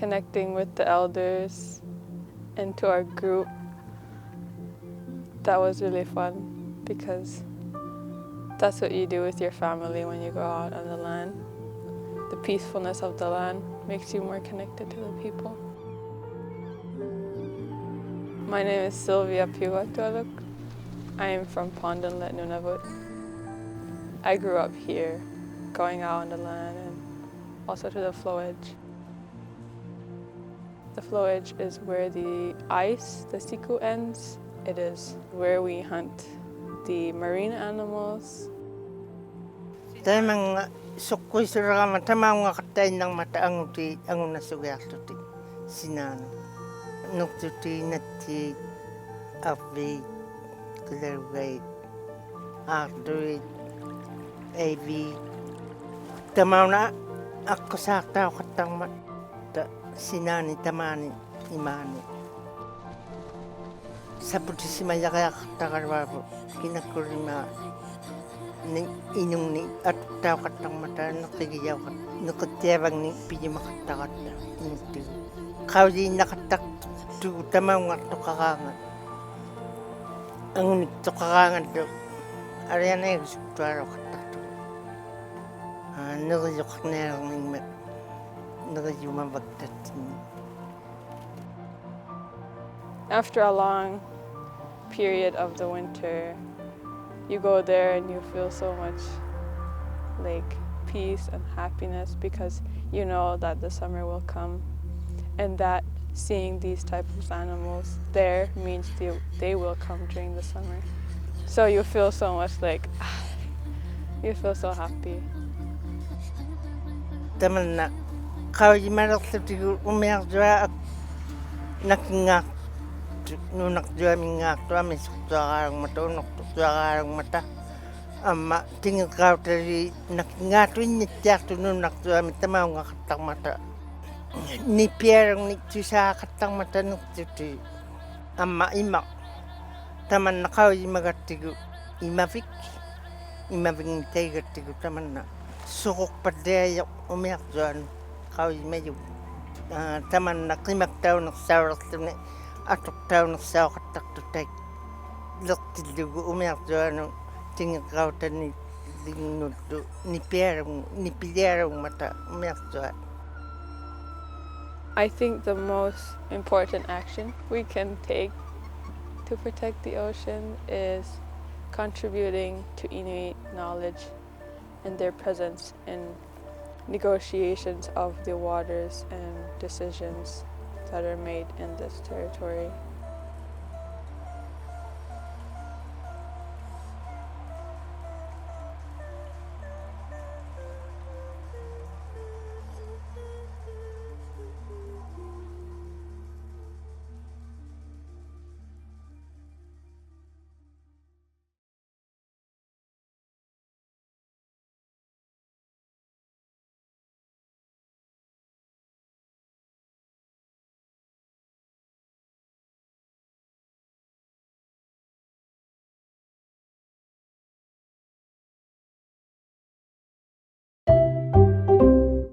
connecting with the elders and to our group. That was really fun because that's what you do with your family when you go out on the land. The peacefulness of the land makes you more connected to the people. My name is ᕃviᕅ I am from Pondenlet, Nunavut. I grew up here, going out on the land and also to the Floe. The Floe is where the ice, the siku, ends. It is where we hunt the marine animals. Mga sukkuisura mga katay ng mataanguti ang nasugatuti sinano. Nuktuti nati avi kulerway arduit avi tamauna ako sa tao katang mata sinani tamani imani sa puti maya kaya katakarwabo kinakurima ni inong ni at tao katang mata nakigiyaw kat nakatiyabang ni pijimakatakat na inti kawdi nakatak tu tamang to kakangan ang unik to kakangan to ariyan ay gusto katak to ᕃᕗᓃᓗ After a long period of the winter, you go there and you feel so much like peace and happiness because you know that the summer will come and that seeing these types of animals there means they will come during the summer. So you feel so much like, you feel so happy. ཏꯥᒪᓐ나 ᖃauᓃᒪനിᓚ ᖃ우ᒗᒅ nakingak nunakjua mingaktua misuktuakarangmata unuktuakarangmata amma tingakautari nakingatu innityartu nunakjua mitamaungakatakmata nipierang nitusakattakmata nuktuti amma ima tamanna ᖃauᓃᒪgattigu ꯏᒪᓅᒃ tamanna sukukpadeayoq umiaqjuan ᖃauᓃᒪyu tamanna qimaktaunersaurerluni atuqtaunersauqattaqtutak lertillugu umiartuanu tingaqautani linnullu nipiliarungmata umiartua. I think the most important action we can take to protect the ocean is contributing to Inuit knowledge and their presence in negotiations of the waters and decisions that are made in this territory.